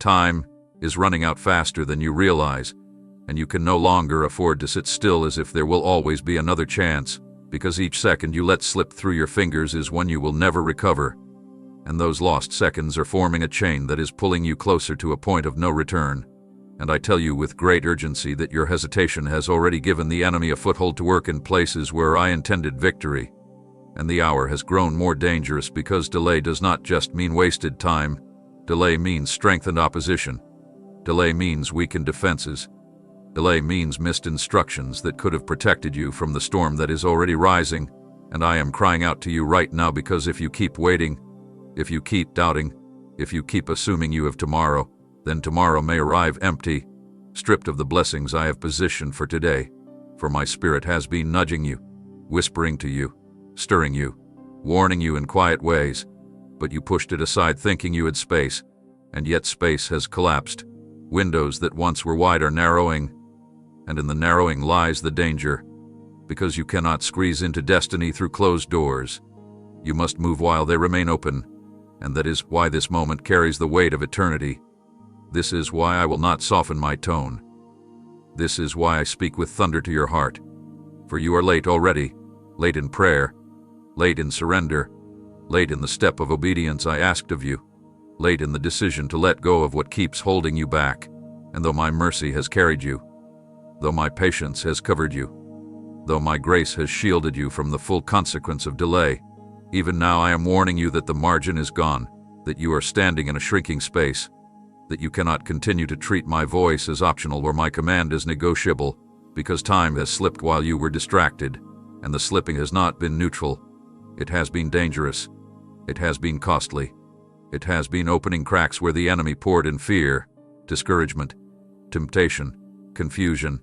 Time is running out faster than you realize, and you can no longer afford to sit still as if there will always be another chance, because each second you let slip through your fingers is one you will never recover, and those lost seconds are forming a chain that is pulling you closer to a point of no return. And I tell you with great urgency that your hesitation has already given the enemy a foothold to work in places where I intended victory. And the hour has grown more dangerous because delay does not just mean wasted time. Delay means strengthened opposition. Delay means weakened defenses. Delay means missed instructions that could have protected you from the storm that is already rising. And I am crying out to you right now, because if you keep waiting, if you keep doubting, if you keep assuming you have tomorrow, then tomorrow may arrive empty, stripped of the blessings I have positioned for today. For my spirit has been nudging you, whispering to you, stirring you, warning you in quiet ways, but you pushed it aside thinking you had space, and yet space has collapsed. Windows that once were wide are narrowing, and in the narrowing lies the danger, because you cannot squeeze into destiny through closed doors. You must move while they remain open, and that is why this moment carries the weight of eternity. This is why I will not soften my tone. This is why I speak with thunder to your heart. For you are late already, late in prayer, late in surrender, late in the step of obedience I asked of you, late in the decision to let go of what keeps holding you back. And though my mercy has carried you, though my patience has covered you, though my grace has shielded you from the full consequence of delay, even now I am warning you that the margin is gone, that you are standing in a shrinking space, that you cannot continue to treat my voice as optional or my command as negotiable, because time has slipped while you were distracted, and the slipping has not been neutral. It has been dangerous. It has been costly. It has been opening cracks where the enemy poured in fear, discouragement, temptation, confusion,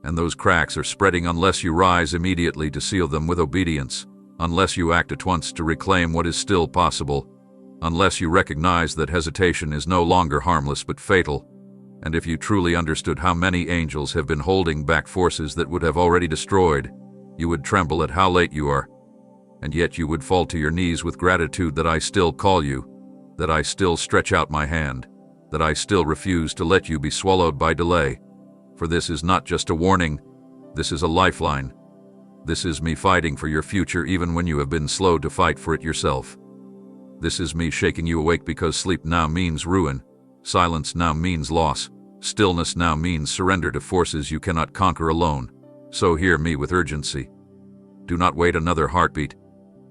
and those cracks are spreading unless you rise immediately to seal them with obedience, unless you act at once to reclaim what is still possible, unless you recognize that hesitation is no longer harmless but fatal. And if you truly understood how many angels have been holding back forces that would have already destroyed, you would tremble at how late you are. And yet you would fall to your knees with gratitude that I still call you, that I still stretch out my hand, that I still refuse to let you be swallowed by delay. For this is not just a warning, this is a lifeline. This is me fighting for your future even when you have been slow to fight for it yourself. This is me shaking you awake because sleep now means ruin, silence now means loss, stillness now means surrender to forces you cannot conquer alone. So hear me with urgency. Do not wait another heartbeat.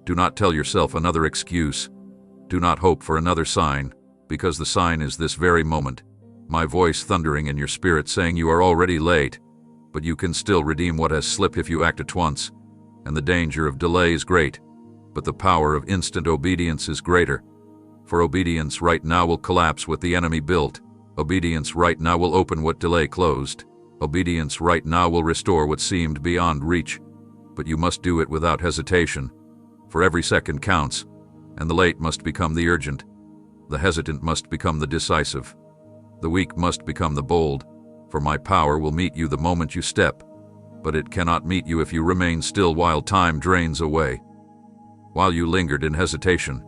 Do not tell yourself another excuse. Do not hope for another sign, because the sign is this very moment. My voice thundering in your spirit saying you are already late, but you can still redeem what has slipped if you act at once. And the danger of delay is great, but the power of instant obedience is greater. For obedience right now will collapse what the enemy built. Obedience right now will open what delay closed. Obedience right now will restore what seemed beyond reach. But you must do it without hesitation. For every second counts, and the late must become the urgent. The hesitant must become the decisive. The weak must become the bold. For my power will meet you the moment you step, but it cannot meet you if you remain still while time drains away. While you lingered in hesitation,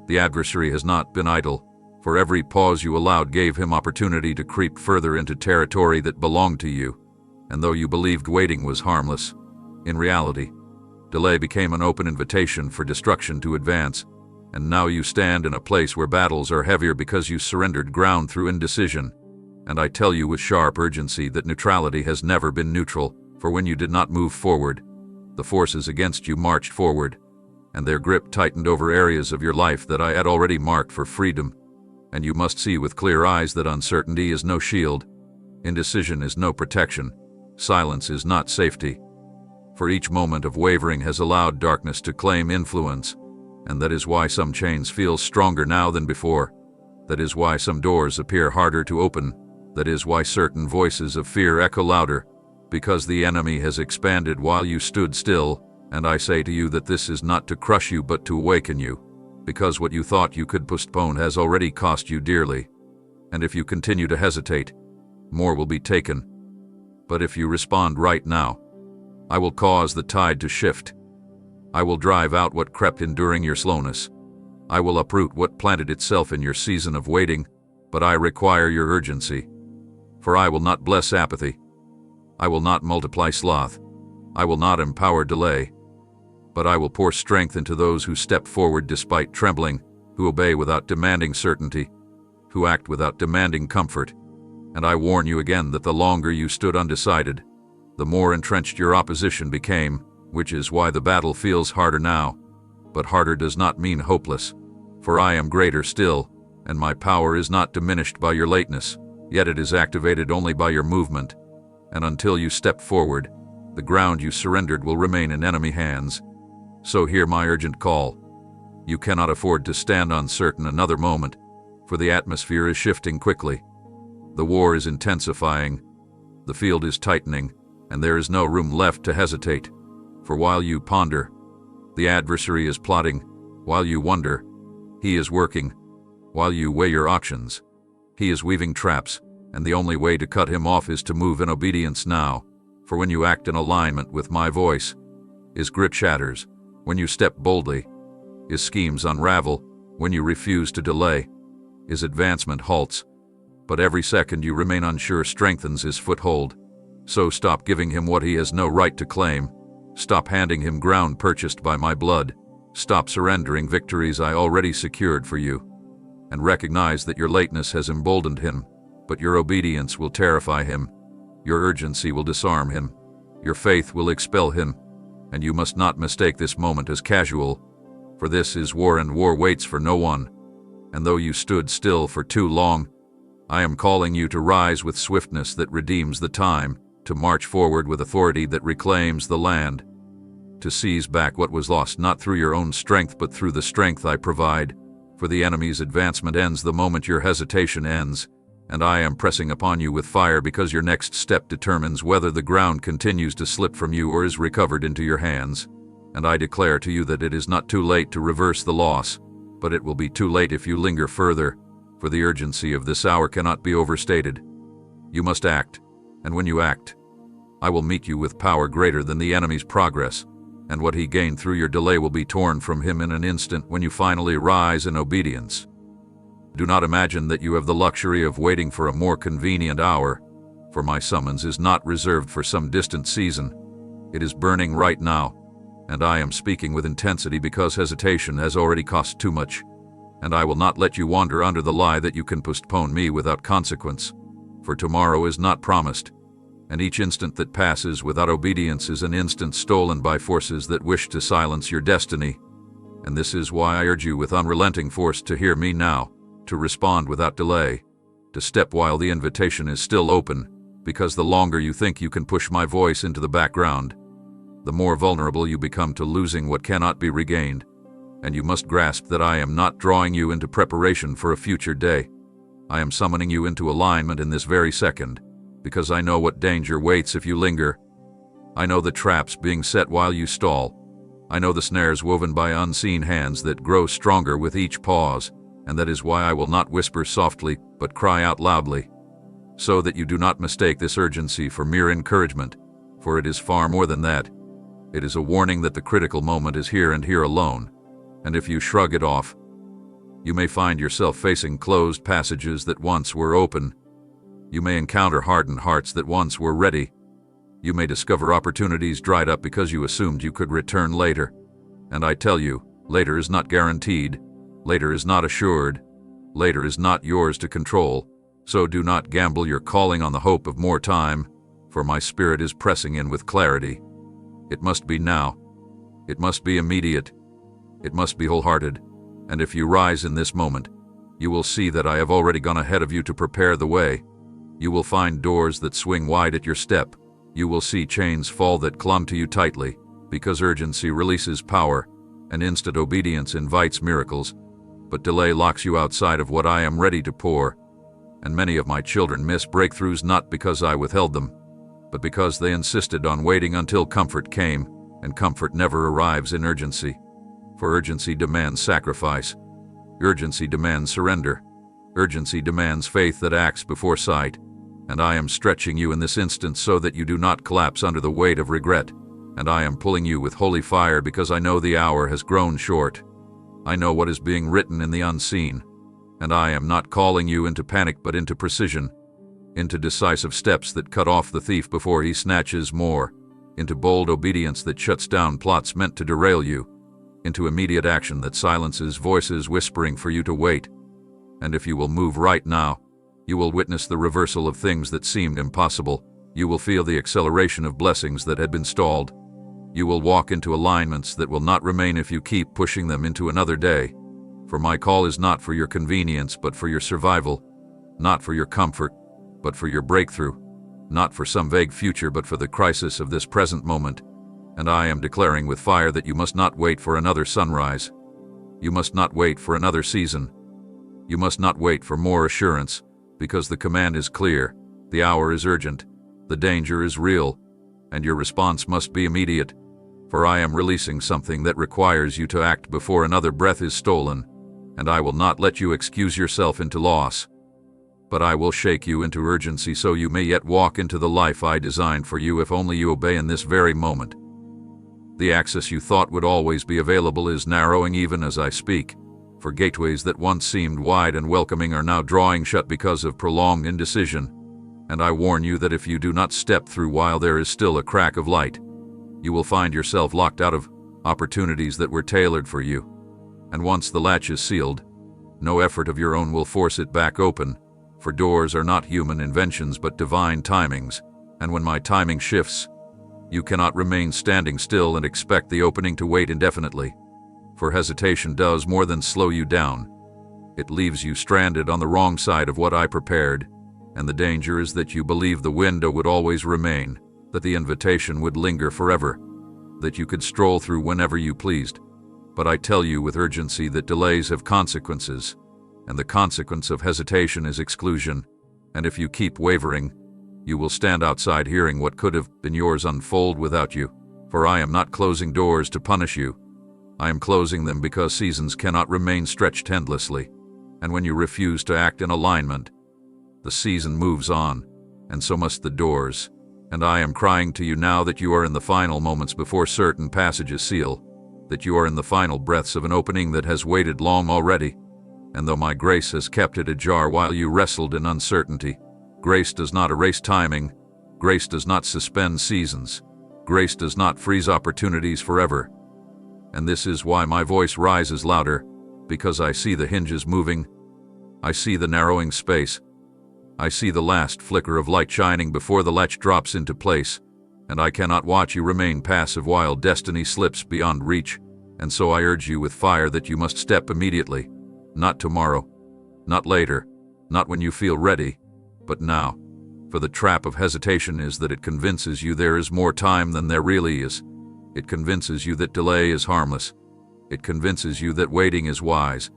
the adversary has not been idle, for every pause you allowed gave him opportunity to creep further into territory that belonged to you. And though you believed waiting was harmless, in reality, delay became an open invitation for destruction to advance, and now you stand in a place where battles are heavier because you surrendered ground through indecision. And I tell you with sharp urgency that neutrality has never been neutral, for when you did not move forward, the forces against you marched forward, and their grip tightened over areas of your life that I had already marked for freedom. And you must see with clear eyes that uncertainty is no shield, indecision is no protection, silence is not safety. For each moment of wavering has allowed darkness to claim influence, and that is why some chains feel stronger now than before. That is why some doors appear harder to open. That is why certain voices of fear echo louder, because the enemy has expanded while you stood still. And I say to you that this is not to crush you but to awaken you, because what you thought you could postpone has already cost you dearly. And if you continue to hesitate, more will be taken. But if you respond right now, I will cause the tide to shift. I will drive out what crept in during your slowness. I will uproot what planted itself in your season of waiting, but I require your urgency. For I will not bless apathy. I will not multiply sloth. I will not empower delay. But I will pour strength into those who step forward despite trembling, who obey without demanding certainty, who act without demanding comfort. And I warn you again that the longer you stood undecided, the more entrenched your opposition became, which is why the battle feels harder now. But harder does not mean hopeless, for I am greater still, and my power is not diminished by your lateness, yet it is activated only by your movement. And until you step forward, the ground you surrendered will remain in enemy hands. So hear my urgent call. You cannot afford to stand uncertain another moment, for the atmosphere is shifting quickly. The war is intensifying, the field is tightening, and there is no room left to hesitate. For while you ponder, the adversary is plotting. While you wonder, he is working. While you weigh your options, he is weaving traps, and the only way to cut him off is to move in obedience now. For when you act in alignment with my voice, his grip shatters. When you step boldly, his schemes unravel. When you refuse to delay, his advancement halts. But every second you remain unsure strengthens his foothold. So stop giving him what he has no right to claim. Stop handing him ground purchased by my blood. Stop surrendering victories I already secured for you. And recognize that your lateness has emboldened him, but your obedience will terrify him. Your urgency will disarm him. Your faith will expel him. And you must not mistake this moment as casual, for this is war, and war waits for no one. And though you stood still for too long, I am calling you to rise with swiftness that redeems the time, to march forward with authority that reclaims the land, to seize back what was lost not through your own strength but through the strength I provide. For the enemy's advancement ends the moment your hesitation ends, and I am pressing upon you with fire because your next step determines whether the ground continues to slip from you or is recovered into your hands. And I declare to you that it is not too late to reverse the loss, but it will be too late if you linger further, for the urgency of this hour cannot be overstated. You must act, and when you act, I will meet you with power greater than the enemy's progress, and what he gained through your delay will be torn from him in an instant when you finally rise in obedience. Do not imagine that you have the luxury of waiting for a more convenient hour, for my summons is not reserved for some distant season. It is burning right now, and I am speaking with intensity because hesitation has already cost too much, and I will not let you wander under the lie that you can postpone me without consequence, for tomorrow is not promised, and each instant that passes without obedience is an instant stolen by forces that wish to silence your destiny. And this is why I urge you with unrelenting force to hear me now, to respond without delay, to step while the invitation is still open, because the longer you think you can push my voice into the background, the more vulnerable you become to losing what cannot be regained. And you must grasp that I am not drawing you into preparation for a future day. I am summoning you into alignment in this very second, because I know what danger waits if you linger. I know the traps being set while you stall. I know the snares woven by unseen hands that grow stronger with each pause, and that is why I will not whisper softly, but cry out loudly, so that you do not mistake this urgency for mere encouragement, for it is far more than that. It is a warning that the critical moment is here and here alone, and if you shrug it off, you may find yourself facing closed passages that once were open. You may encounter hardened hearts that once were ready. You may discover opportunities dried up because you assumed you could return later. And I tell you, later is not guaranteed. Later is not assured. Later is not yours to control. So do not gamble your calling on the hope of more time, for my spirit is pressing in with clarity. It must be now. It must be immediate. It must be wholehearted. And if you rise in this moment, you will see that I have already gone ahead of you to prepare the way. You will find doors that swing wide at your step. You will see chains fall that clung to you tightly, because urgency releases power, and instant obedience invites miracles. But delay locks you outside of what I am ready to pour. And many of my children miss breakthroughs not because I withheld them, but because they insisted on waiting until comfort came, and comfort never arrives in urgency. For urgency demands sacrifice. Urgency demands surrender. Urgency demands faith that acts before sight. And I am stretching you in this instant so that you do not collapse under the weight of regret. And I am pulling you with holy fire because I know the hour has grown short. I know what is being written in the unseen. And I am not calling you into panic but into precision, into decisive steps that cut off the thief before he snatches more, into bold obedience that shuts down plots meant to derail you, into immediate action that silences voices whispering for you to wait. And if you will move right now, you will witness the reversal of things that seemed impossible. You will feel the acceleration of blessings that had been stalled. You will walk into alignments that will not remain if you keep pushing them into another day. For my call is not for your convenience, but for your survival, not for your comfort, but for your breakthrough, not for some vague future, but for the crisis of this present moment. And I am declaring with fire that you must not wait for another sunrise. You must not wait for another season. You must not wait for more assurance, because the command is clear, the hour is urgent, the danger is real, and your response must be immediate. For I am releasing something that requires you to act before another breath is stolen, and I will not let you excuse yourself into loss. But I will shake you into urgency so you may yet walk into the life I designed for you if only you obey in this very moment. The access you thought would always be available is narrowing even as I speak, for gateways that once seemed wide and welcoming are now drawing shut because of prolonged indecision. And I warn you that if you do not step through while there is still a crack of light, you will find yourself locked out of opportunities that were tailored for you. And once the latch is sealed, no effort of your own will force it back open, for doors are not human inventions but divine timings, and when my timing shifts, you cannot remain standing still and expect the opening to wait indefinitely. For hesitation does more than slow you down. It leaves you stranded on the wrong side of what I prepared, and the danger is that you believe the window would always remain, that the invitation would linger forever, that you could stroll through whenever you pleased. But I tell you with urgency that delays have consequences, and the consequence of hesitation is exclusion. And if you keep wavering, you will stand outside hearing what could have been yours unfold without you. For I am not closing doors to punish you. I am closing them because seasons cannot remain stretched endlessly. And when you refuse to act in alignment, the season moves on, and so must the doors. And I am crying to you now that you are in the final moments before certain passages seal, that you are in the final breaths of an opening that has waited long already. And though my grace has kept it ajar while you wrestled in uncertainty, grace does not erase timing, grace does not suspend seasons, grace does not freeze opportunities forever. And this is why my voice rises louder, because I see the hinges moving, I see the narrowing space, I see the last flicker of light shining before the latch drops into place, and I cannot watch you remain passive while destiny slips beyond reach, and so I urge you with fire that you must step immediately, not tomorrow, not later, not when you feel ready, but now. For the trap of hesitation is that it convinces you there is more time than there really is. It convinces you that delay is harmless. It convinces you that waiting is wise.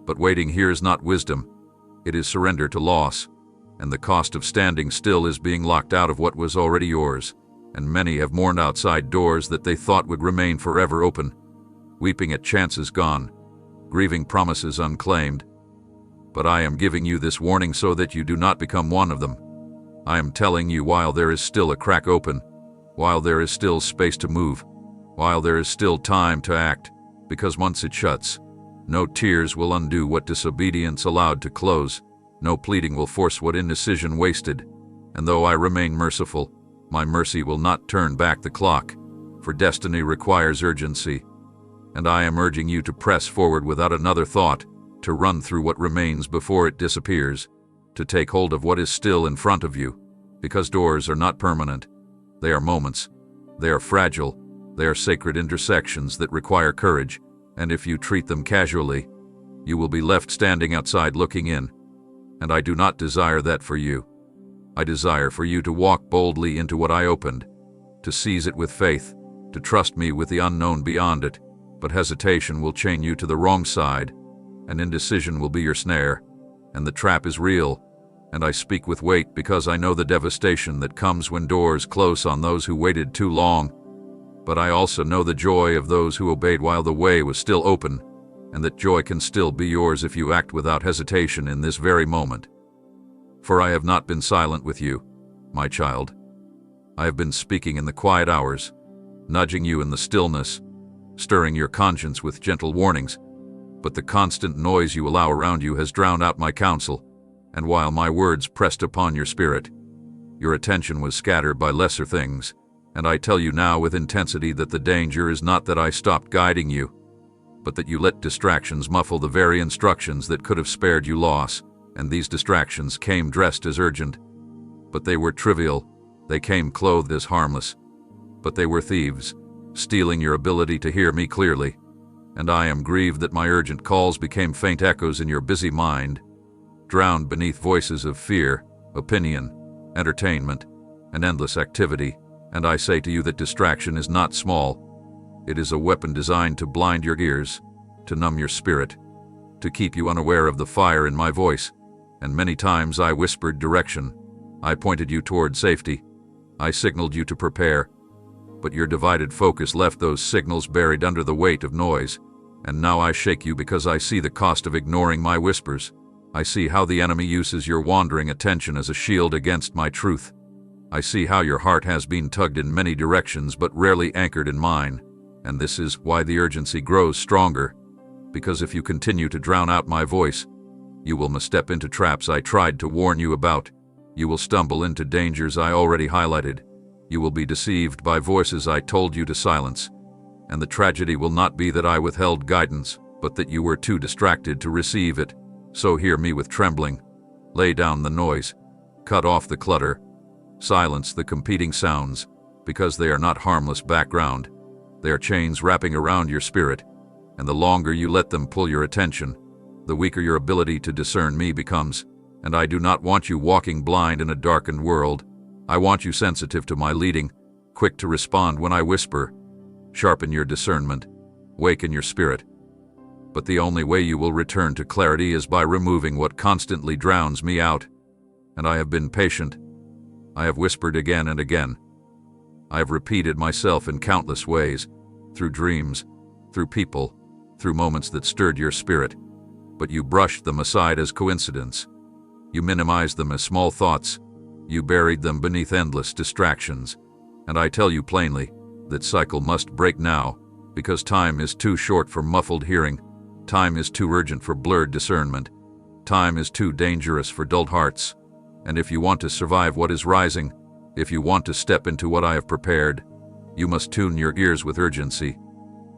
But waiting here is not wisdom. It is surrender to loss. And the cost of standing still is being locked out of what was already yours. And many have mourned outside doors that they thought would remain forever open, weeping at chances gone, grieving promises unclaimed. But I am giving you this warning so that you do not become one of them. I am telling you while there is still a crack open, while there is still space to move, while there is still time to act, because once it shuts, no tears will undo what disobedience allowed to close, no pleading will force what indecision wasted, and though I remain merciful, my mercy will not turn back the clock, for destiny requires urgency, and I am urging you to press forward without another thought, to run through what remains before it disappears, to take hold of what is still in front of you, because doors are not permanent. They are moments. They are fragile. They are sacred intersections that require courage, and if you treat them casually, you will be left standing outside looking in. And I do not desire that for you. I desire for you to walk boldly into what I opened, to seize it with faith, to trust me with the unknown beyond it, but hesitation will chain you to the wrong side, and indecision will be your snare, and the trap is real, and I speak with weight because I know the devastation that comes when doors close on those who waited too long, but I also know the joy of those who obeyed while the way was still open, and that joy can still be yours if you act without hesitation in this very moment. For I have not been silent with you, my child. I have been speaking in the quiet hours, nudging you in the stillness, stirring your conscience with gentle warnings. but the constant noise you allow around you has drowned out my counsel, and while my words pressed upon your spirit, your attention was scattered by lesser things. And I tell you now with intensity that the danger is not that I stopped guiding you, but that you let distractions muffle the very instructions that could have spared you loss. And these distractions came dressed as urgent, but they were trivial. They came clothed as harmless, but they were thieves, stealing your ability to hear me clearly. And I am grieved that my urgent calls became faint echoes in your busy mind, drowned beneath voices of fear, opinion, entertainment, and endless activity. And I say to you that distraction is not small. It is a weapon designed to blind your ears, to numb your spirit, to keep you unaware of the fire in my voice. And many times I whispered direction. I pointed you toward safety. I signaled you to prepare. But your divided focus left those signals buried under the weight of noise. And now I shake you because I see the cost of ignoring my whispers. I see how the enemy uses your wandering attention as a shield against my truth. I see how your heart has been tugged in many directions but rarely anchored in mine. And this is why the urgency grows stronger. Because if you continue to drown out my voice, you will misstep into traps I tried to warn you about. You will stumble into dangers I already highlighted. You will be deceived by voices I told you to silence. And the tragedy will not be that I withheld guidance, but that you were too distracted to receive it. So hear me with trembling. Lay down the noise. Cut off the clutter. Silence the competing sounds, because they are not harmless background. They are chains wrapping around your spirit, and the longer you let them pull your attention, the weaker your ability to discern me becomes. And I do not want you walking blind in a darkened world. I want you sensitive to my leading, quick to respond when I whisper. Sharpen your discernment, waken your spirit. But the only way you will return to clarity is by removing what constantly drowns me out. And I have been patient. I have whispered again and again. I have repeated myself in countless ways, through dreams, through people, through moments that stirred your spirit. But you brushed them aside as coincidence. You minimized them as small thoughts. You buried them beneath endless distractions. And I tell you plainly, that cycle must break now, because time is too short for muffled hearing. Time is too urgent for blurred discernment. Time is too dangerous for dulled hearts. And if you want to survive what is rising, if you want to step into what I have prepared, you must tune your ears with urgency.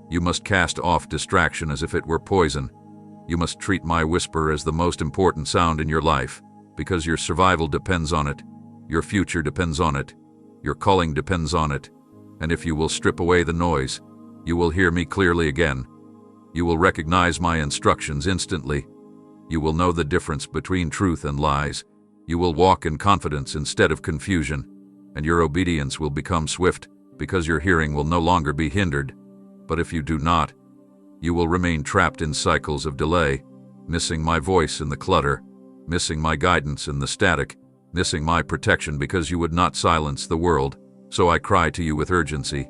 You must cast off distraction as if it were poison. You must treat my whisper as the most important sound in your life, because your survival depends on it, your future depends on it, your calling depends on it. And if you will strip away the noise, you will hear me clearly again. You will recognize my instructions instantly. You will know the difference between truth and lies. You will walk in confidence instead of confusion, and your obedience will become swift, because your hearing will no longer be hindered. But if you do not, you will remain trapped in cycles of delay, missing my voice in the clutter, missing my guidance in the static, missing my protection because you would not silence the world. So I cry to you with urgency.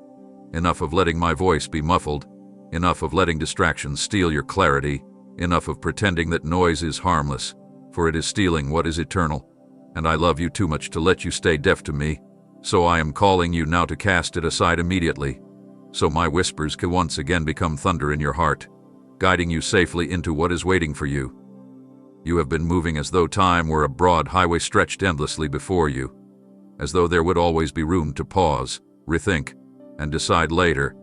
Enough of letting my voice be muffled. Enough of letting distractions steal your clarity. Enough of pretending that noise is harmless, for it is stealing what is eternal. And I love you too much to let you stay deaf to me. So I am calling you now to cast it aside immediately, so my whispers can once again become thunder in your heart, guiding you safely into what is waiting for you. You have been moving as though time were a broad highway stretched endlessly before you, as though there would always be room to pause, rethink, and decide later.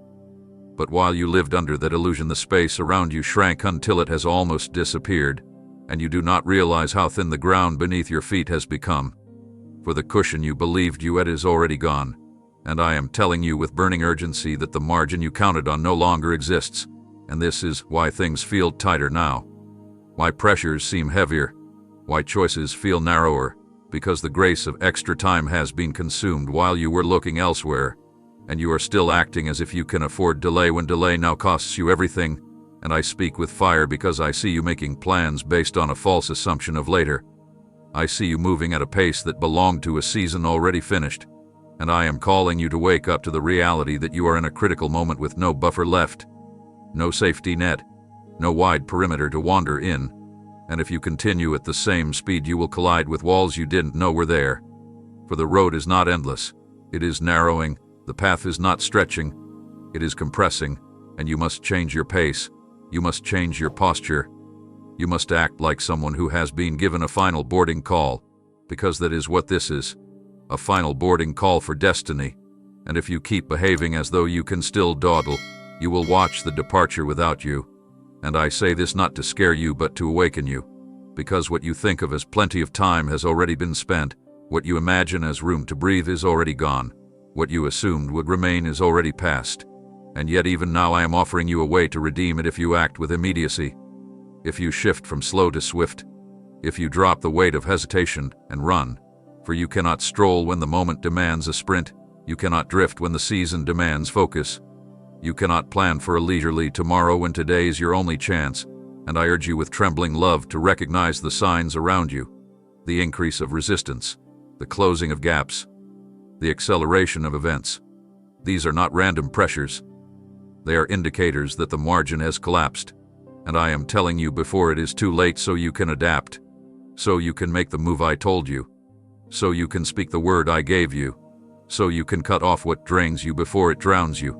But while you lived under that illusion, the space around you shrank until it has almost disappeared, and you do not realize how thin the ground beneath your feet has become. For the cushion you believed you had is already gone, and I am telling you with burning urgency that the margin you counted on no longer exists, and this is why things feel tighter now, why pressures seem heavier, why choices feel narrower, because the grace of extra time has been consumed while you were looking elsewhere, and you are still acting as if you can afford delay when delay now costs you everything. And I speak with fire because I see you making plans based on a false assumption of later. I see you moving at a pace that belonged to a season already finished, and I am calling you to wake up to the reality that you are in a critical moment with no buffer left, no safety net, no wide perimeter to wander in, and if you continue at the same speed you will collide with walls you didn't know were there. For the road is not endless, it is narrowing, the path is not stretching, it is compressing, and you must change your pace, You must change your posture. You must act like someone who has been given a final boarding call, because that is what this is, a final boarding call for destiny. And if you keep behaving as though you can still dawdle, you will watch the departure without you. And I say this not to scare you but to awaken you, because what you think of as plenty of time has already been spent, what you imagine as room to breathe is already gone, what you assumed would remain is already past. And yet even now I am offering you a way to redeem it if you act with immediacy, if you shift from slow to swift, if you drop the weight of hesitation and run. For you cannot stroll when the moment demands a sprint, you cannot drift when the season demands focus. You cannot plan for a leisurely tomorrow when today is your only chance, and I urge you with trembling love to recognize the signs around you, the increase of resistance, the closing of gaps, the acceleration of events. These are not random pressures. They are indicators that the margin has collapsed, and I am telling you before it is too late so you can adapt, so you can make the move I told you, so you can speak the word I gave you, so you can cut off what drains you before it drowns you.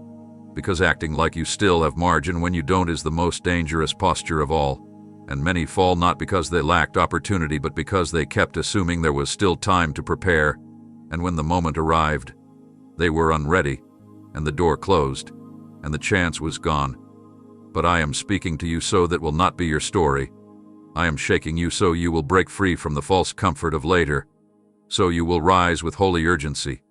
Because acting like you still have margin when you don't is the most dangerous posture of all, and many fall not because they lacked opportunity but because they kept assuming there was still time to prepare, and when the moment arrived, they were unready, and the door closed, and the chance was gone. But I am speaking to you so that will not be your story. I am shaking you so you will break free from the false comfort of later, so you will rise with holy urgency.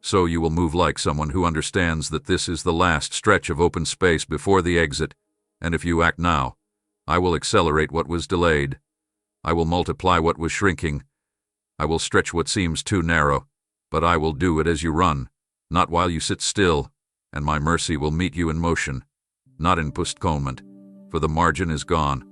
So you will move like someone who understands that this is the last stretch of open space before the exit, and if you act now, I will accelerate what was delayed. I will multiply what was shrinking. I will stretch what seems too narrow, but I will do it as you run, not while you sit still, and my mercy will meet you in motion, not in postponement, for the margin is gone.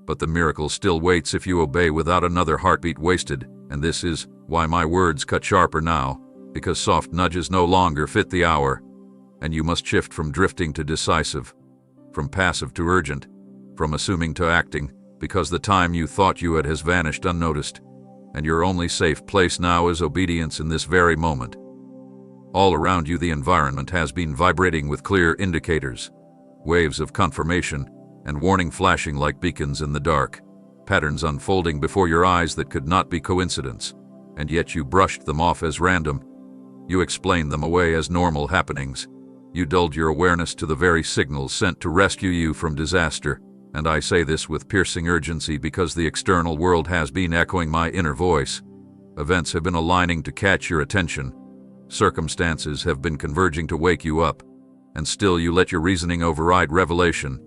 But the miracle still waits if you obey without another heartbeat wasted, and this is why my words cut sharper now, because soft nudges no longer fit the hour, and you must shift from drifting to decisive, from passive to urgent, from assuming to acting, because the time you thought you had has vanished unnoticed, and your only safe place now is obedience in this very moment. All around you the environment has been vibrating with clear indicators, waves of confirmation, and warning flashing like beacons in the dark, patterns unfolding before your eyes that could not be coincidence, and yet you brushed them off as random. You explained them away as normal happenings. You dulled your awareness to the very signals sent to rescue you from disaster, and I say this with piercing urgency because the external world has been echoing my inner voice. Events have been aligning to catch your attention. Circumstances have been converging to wake you up, and still you let your reasoning override revelation.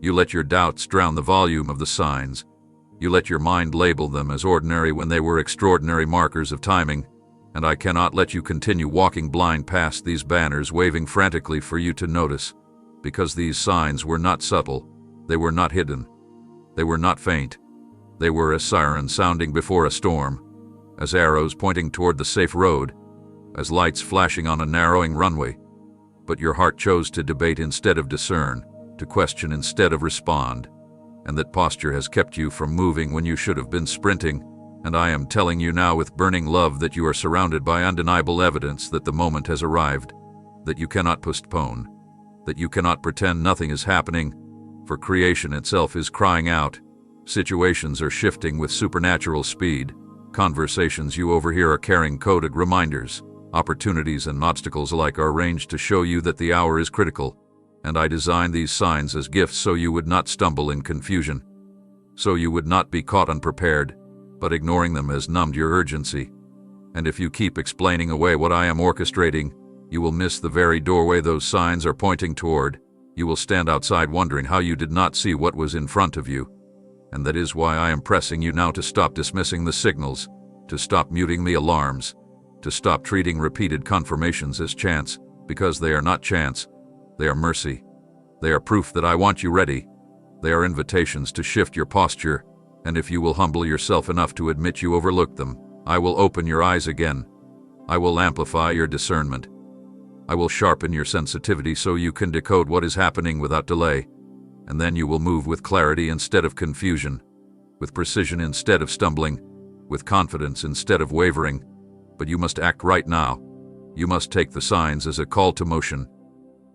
You let your doubts drown the volume of the signs. You let your mind label them as ordinary when they were extraordinary markers of timing. And I cannot let you continue walking blind past these banners waving frantically for you to notice, because these signs were not subtle, they were not hidden, they were not faint. They were as sirens sounding before a storm, as arrows pointing toward the safe road, as lights flashing on a narrowing runway. But your heart chose to debate instead of discern, to question instead of respond, and that posture has kept you from moving when you should have been sprinting. And I am telling you now with burning love that you are surrounded by undeniable evidence that the moment has arrived, that you cannot postpone, that you cannot pretend nothing is happening, for creation itself is crying out. Situations are shifting with supernatural speed. Conversations you overhear are carrying coded reminders. Opportunities and obstacles alike are arranged to show you that the hour is critical. And I designed these signs as gifts so you would not stumble in confusion, so you would not be caught unprepared, but ignoring them has numbed your urgency. And if you keep explaining away what I am orchestrating, you will miss the very doorway those signs are pointing toward. You will stand outside wondering how you did not see what was in front of you. And that is why I am pressing you now to stop dismissing the signals, to stop muting the alarms, to stop treating repeated confirmations as chance, because they are not chance, they are mercy. They are proof that I want you ready. They are invitations to shift your posture. And if you will humble yourself enough to admit you overlooked them, I will open your eyes again. I will amplify your discernment. I will sharpen your sensitivity so you can decode what is happening without delay. And then you will move with clarity instead of confusion, with precision instead of stumbling, with confidence instead of wavering. But you must act right now. You must take the signs as a call to motion.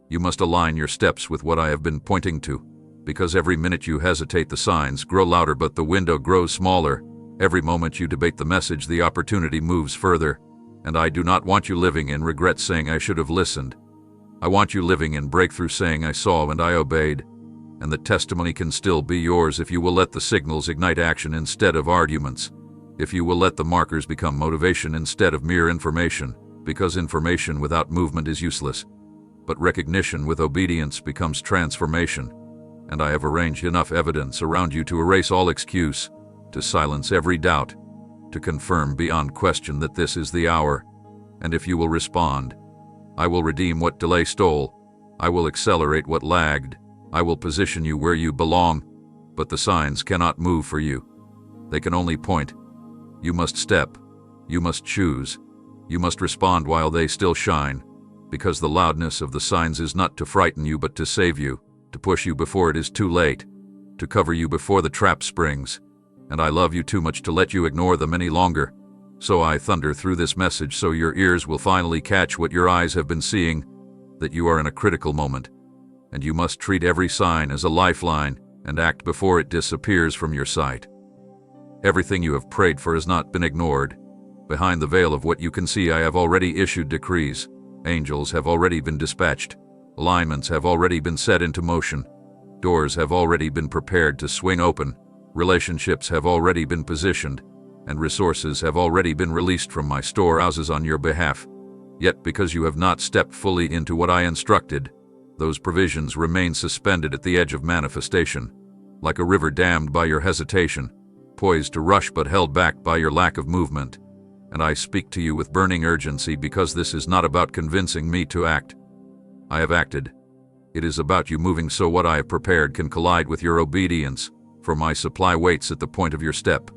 You must align your steps with what I have been pointing to. Because every minute you hesitate, the signs grow louder, but the window grows smaller. Every moment you debate the message, the opportunity moves further. And I do not want you living in regret, saying I should have listened. I want you living in breakthrough, saying I saw and I obeyed. And the testimony can still be yours if you will let the signals ignite action instead of arguments. If you will let the markers become motivation instead of mere information, because information without movement is useless. But recognition with obedience becomes transformation. And I have arranged enough evidence around you to erase all excuse, to silence every doubt, to confirm beyond question that this is the hour. And if you will respond, I will redeem what delay stole. I will accelerate what lagged. I will position you where you belong. But the signs cannot move for you. They can only point. You must step. You must choose. You must respond while they still shine. Because the loudness of the signs is not to frighten you, but to save you, to push you before it is too late, to cover you before the trap springs. And I love you too much to let you ignore them any longer. So I thunder through this message so your ears will finally catch what your eyes have been seeing, that you are in a critical moment. And you must treat every sign as a lifeline and act before it disappears from your sight. Everything you have prayed for has not been ignored. Behind the veil of what you can see, I have already issued decrees. Angels have already been dispatched. Alignments have already been set into motion. Doors have already been prepared to swing open. Relationships have already been positioned. And resources have already been released from my storehouses on your behalf. Yet because you have not stepped fully into what I instructed, those provisions remain suspended at the edge of manifestation, like a river dammed by your hesitation, poised to rush but held back by your lack of movement. And I speak to you with burning urgency, because this is not about convincing me to act. I have acted. It is about you moving so what I have prepared can collide with your obedience, for my supply waits at the point of your step,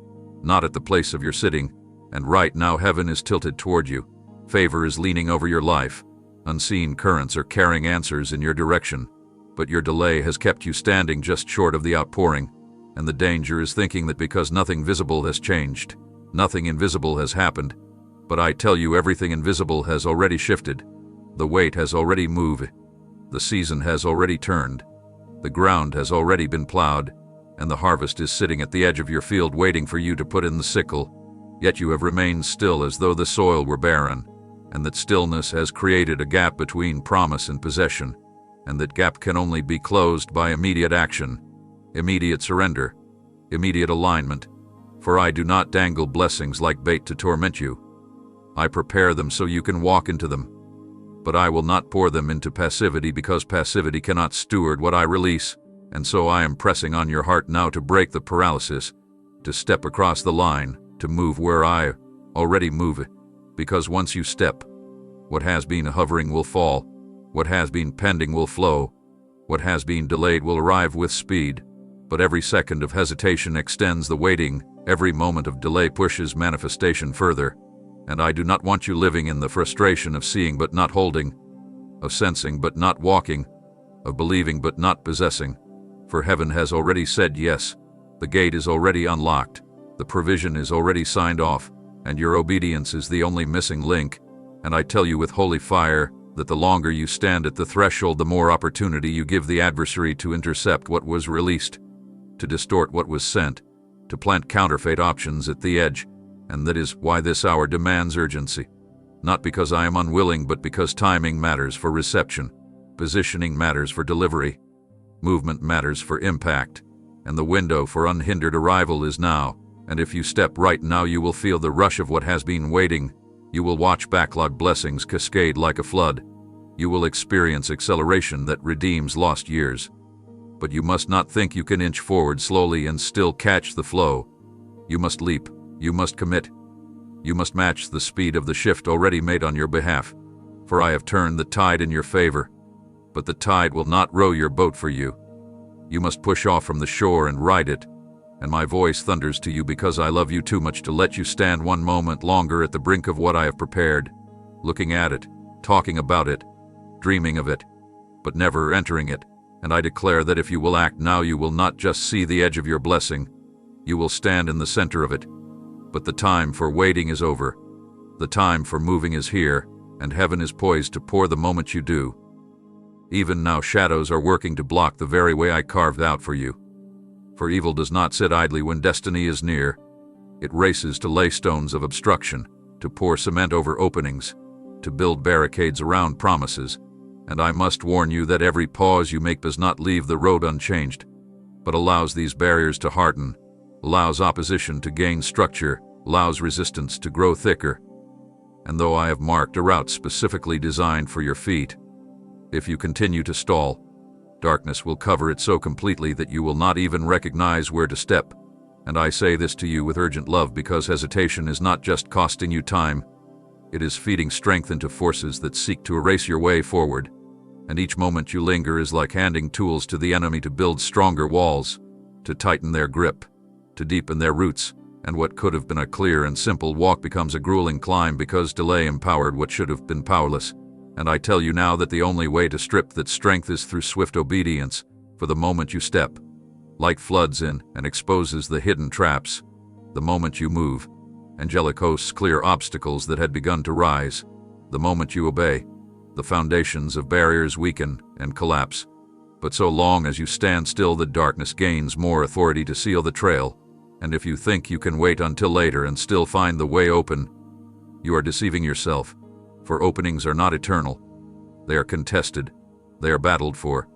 not at the place of your sitting. And right now heaven is tilted toward you. Favor is leaning over your life. Unseen currents are carrying answers in your direction. But your delay has kept you standing just short of the outpouring. And the danger is thinking that because nothing visible has changed, nothing invisible has happened. But I tell you, everything invisible has already shifted. The weight has already moved. The season has already turned. The ground has already been plowed. And the harvest is sitting at the edge of your field waiting for you to put in the sickle. Yet you have remained still as though the soil were barren. And that stillness has created a gap between promise and possession. And that gap can only be closed by immediate action, immediate surrender, immediate alignment. For I do not dangle blessings like bait to torment you. I prepare them so you can walk into them. But I will not pour them into passivity, because passivity cannot steward what I release. And so I am pressing on your heart now to break the paralysis, to step across the line, to move where I already move. Because once you step, what has been hovering will fall, what has been pending will flow, what has been delayed will arrive with speed. But every second of hesitation extends the waiting, every moment of delay pushes manifestation further. And I do not want you living in the frustration of seeing but not holding, of sensing but not walking, of believing but not possessing. For heaven has already said yes, the gate is already unlocked, the provision is already signed off, and your obedience is the only missing link. And I tell you with holy fire that the longer you stand at the threshold, the more opportunity you give the adversary to intercept what was released, to distort what was sent, to plant counterfeit options at the edge. And that is why this hour demands urgency. Not because I am unwilling, but because timing matters for reception, positioning matters for delivery, movement matters for impact, and the window for unhindered arrival is now. And if you step right now, you will feel the rush of what has been waiting. You will watch backlog blessings cascade like a flood. You will experience acceleration that redeems lost years. But you must not think you can inch forward slowly and still catch the flow. You must leap. You must commit. You must match the speed of the shift already made on your behalf. For I have turned the tide in your favor. But the tide will not row your boat for you. You must push off from the shore and ride it. And my voice thunders to you because I love you too much to let you stand one moment longer at the brink of what I have prepared, looking at it, talking about it, dreaming of it, but never entering it. And I declare that if you will act now, you will not just see the edge of your blessing, you will stand in the center of it. But the time for waiting is over. The time for moving is here, and heaven is poised to pour the moment you do. Even now shadows are working to block the very way I carved out for you. For evil does not sit idly when destiny is near. It races to lay stones of obstruction, to pour cement over openings, to build barricades around promises. And I must warn you that every pause you make does not leave the road unchanged, but allows these barriers to harden, allows opposition to gain structure, allows resistance to grow thicker. And though I have marked a route specifically designed for your feet, if you continue to stall, darkness will cover it so completely that you will not even recognize where to step. And I say this to you with urgent love because hesitation is not just costing you time, it is feeding strength into forces that seek to erase your way forward. And each moment you linger is like handing tools to the enemy to build stronger walls, to tighten their grip, to deepen their roots, and what could have been a clear and simple walk becomes a grueling climb because delay empowered what should have been powerless. And I tell you now that the only way to strip that strength is through swift obedience, for the moment you step, light floods in and exposes the hidden traps. The moment you move, angelic hosts clear obstacles that had begun to rise. The moment you obey, the foundations of barriers weaken and collapse. But so long as you stand still, the darkness gains more authority to seal the trail. And if you think you can wait until later and still find the way open, you are deceiving yourself. For openings are not eternal. They are contested. They are battled for.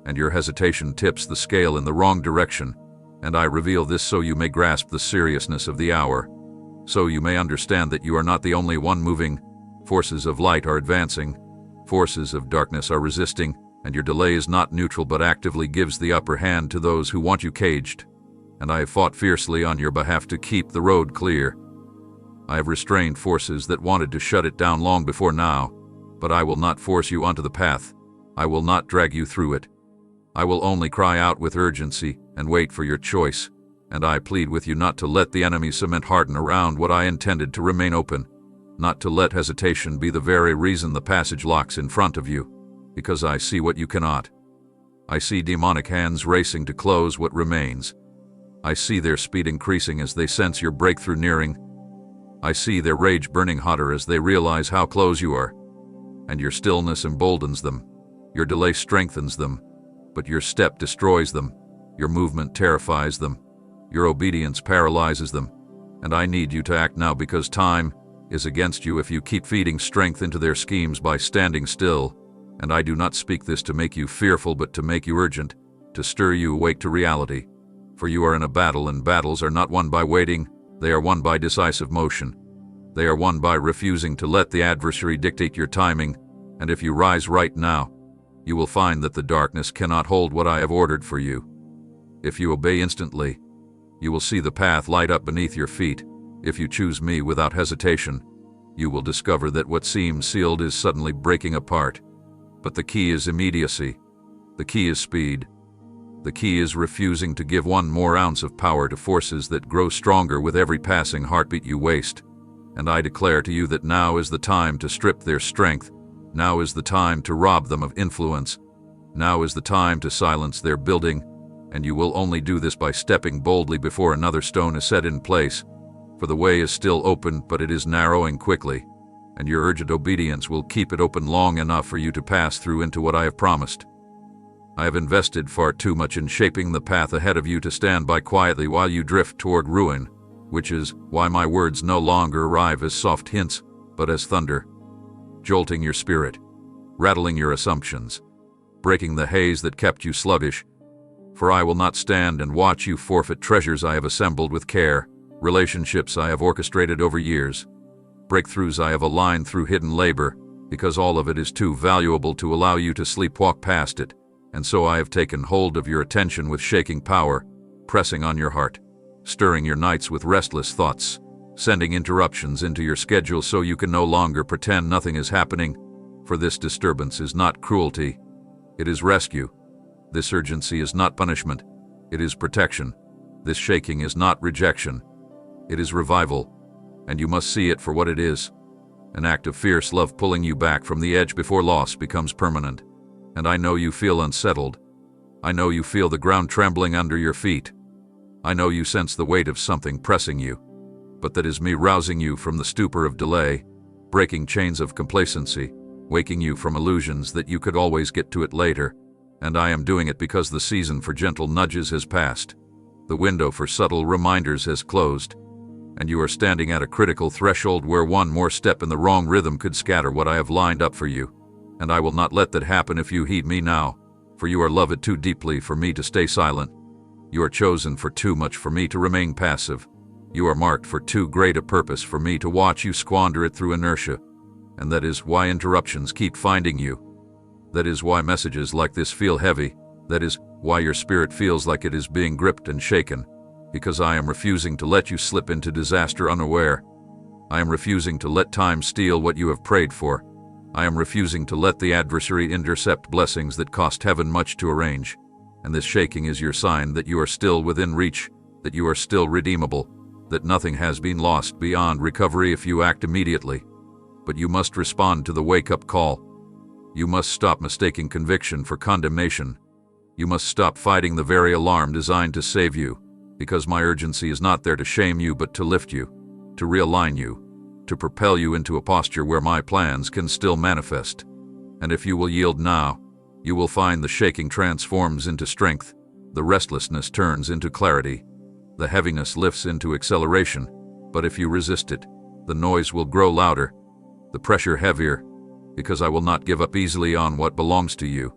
And your hesitation tips the scale in the wrong direction. And I reveal this so you may grasp the seriousness of the hour. So you may understand that you are not the only one moving. Forces of light are advancing. Forces of darkness are resisting. And your delay is not neutral but actively gives the upper hand to those who want you caged. And I have fought fiercely on your behalf to keep the road clear. I have restrained forces that wanted to shut it down long before now, but I will not force you onto the path. I will not drag you through it. I will only cry out with urgency and wait for your choice, and I plead with you not to let the enemy cement harden around what I intended to remain open, not to let hesitation be the very reason the passage locks in front of you, because I see what you cannot. I see demonic hands racing to close what remains. I see their speed increasing as they sense your breakthrough nearing. I see their rage burning hotter as they realize how close you are. And your stillness emboldens them. Your delay strengthens them. But your step destroys them. Your movement terrifies them. Your obedience paralyzes them. And I need you to act now because time is against you if you keep feeding strength into their schemes by standing still. And I do not speak this to make you fearful but to make you urgent, to stir you awake to reality. For you are in a battle, and battles are not won by waiting. They are won by decisive motion. They are won by refusing to let the adversary dictate your timing, and if you rise right now, you will find that the darkness cannot hold what I have ordered for you. If you obey instantly, you will see the path light up beneath your feet. If you choose me without hesitation, you will discover that what seems sealed is suddenly breaking apart. But the key is immediacy. The key is speed. The key is refusing to give one more ounce of power to forces that grow stronger with every passing heartbeat you waste. And I declare to you that now is the time to strip their strength. Now is the time to rob them of influence. Now is the time to silence their building. And you will only do this by stepping boldly before another stone is set in place. For the way is still open, but it is narrowing quickly. And your urgent obedience will keep it open long enough for you to pass through into what I have promised. I have invested far too much in shaping the path ahead of you to stand by quietly while you drift toward ruin, which is why my words no longer arrive as soft hints, but as thunder, jolting your spirit, rattling your assumptions, breaking the haze that kept you sluggish. For I will not stand and watch you forfeit treasures I have assembled with care, relationships I have orchestrated over years, breakthroughs I have aligned through hidden labor, because all of it is too valuable to allow you to sleepwalk past it. And so I have taken hold of your attention with shaking power, pressing on your heart, stirring your nights with restless thoughts, sending interruptions into your schedule so you can no longer pretend nothing is happening. For this disturbance is not cruelty, it is rescue. This urgency is not punishment, it is protection. This shaking is not rejection, it is revival. And you must see it for what it is, an act of fierce love pulling you back from the edge before loss becomes permanent. And I know you feel unsettled. I know you feel the ground trembling under your feet. I know you sense the weight of something pressing you. But that is me rousing you from the stupor of delay, breaking chains of complacency, waking you from illusions that you could always get to it later. And I am doing it because the season for gentle nudges has passed. The window for subtle reminders has closed, and you are standing at a critical threshold where one more step in the wrong rhythm could scatter what I have lined up for you. And I will not let that happen if you heed me now, for you are loved too deeply for me to stay silent. You are chosen for too much for me to remain passive. You are marked for too great a purpose for me to watch you squander it through inertia. And that is why interruptions keep finding you. That is why messages like this feel heavy. That is why your spirit feels like it is being gripped and shaken. Because I am refusing to let you slip into disaster unaware. I am refusing to let time steal what you have prayed for. I am refusing to let the adversary intercept blessings that cost heaven much to arrange. And this shaking is your sign that you are still within reach, that you are still redeemable, that nothing has been lost beyond recovery if you act immediately. But you must respond to the wake-up call. You must stop mistaking conviction for condemnation. You must stop fighting the very alarm designed to save you, because my urgency is not there to shame you but to lift you, to realign you, to propel you into a posture where my plans can still manifest. And if you will yield now, you will find the shaking transforms into strength, the restlessness turns into clarity, the heaviness lifts into acceleration. But if you resist it, the noise will grow louder, the pressure heavier, because I will not give up easily on what belongs to you.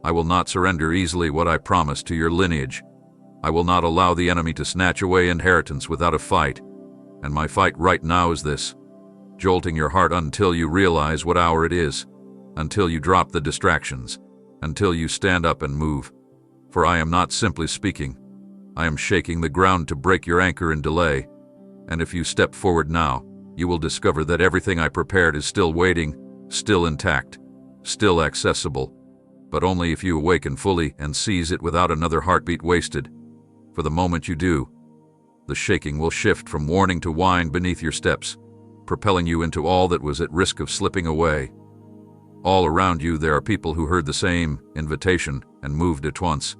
I will not surrender easily what I promised to your lineage. I will not allow the enemy to snatch away inheritance without a fight. And my fight right now is this: jolting your heart until you realize what hour it is, until you drop the distractions, until you stand up and move. For I am not simply speaking. I am shaking the ground to break your anchor in delay. And if you step forward now, you will discover that everything I prepared is still waiting, still intact, still accessible, but only if you awaken fully and seize it without another heartbeat wasted. For the moment you do, the shaking will shift from warning to whine beneath your steps, propelling you into all that was at risk of slipping away. All around you there are people who heard the same invitation and moved at once,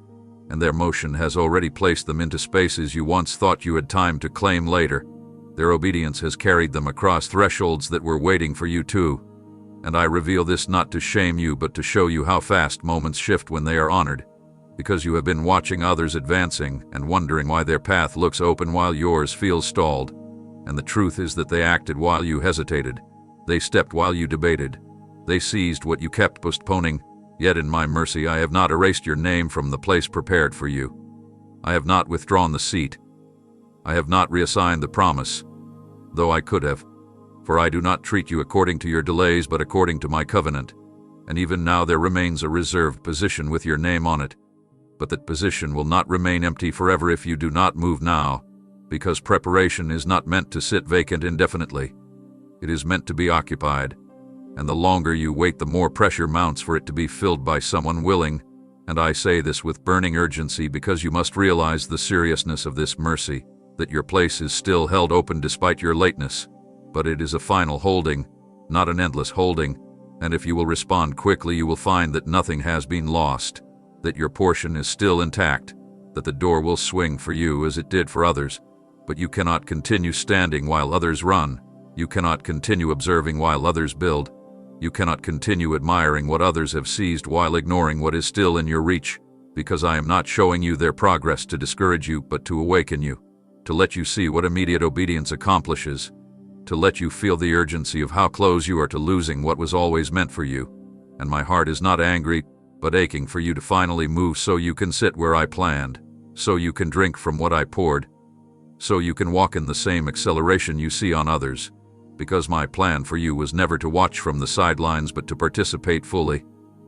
and their motion has already placed them into spaces you once thought you had time to claim later. Their obedience has carried them across thresholds that were waiting for you too. And I reveal this not to shame you but to show you how fast moments shift when they are honored, because you have been watching others advancing and wondering why their path looks open while yours feels stalled. And the truth is that they acted while you hesitated. They stepped while you debated. They seized what you kept postponing. Yet in my mercy I have not erased your name from the place prepared for you. I have not withdrawn the seat. I have not reassigned the promise, though I could have. For I do not treat you according to your delays but according to my covenant. And even now there remains a reserved position with your name on it. But that position will not remain empty forever if you do not move now, because preparation is not meant to sit vacant indefinitely. It is meant to be occupied. And the longer you wait, the more pressure mounts for it to be filled by someone willing. And I say this with burning urgency because you must realize the seriousness of this mercy, that your place is still held open despite your lateness. But it is a final holding, not an endless holding. And if you will respond quickly, you will find that nothing has been lost, that your portion is still intact, that the door will swing for you as it did for others. But you cannot continue standing while others run. You cannot continue observing while others build. You cannot continue admiring what others have seized while ignoring what is still in your reach, because I am not showing you their progress to discourage you but to awaken you, to let you see what immediate obedience accomplishes, to let you feel the urgency of how close you are to losing what was always meant for you. And my heart is not angry, but aching for you to finally move so you can sit where I planned, so you can drink from what I poured, so you can walk in the same acceleration you see on others. Because my plan for you was never to watch from the sidelines but to participate fully.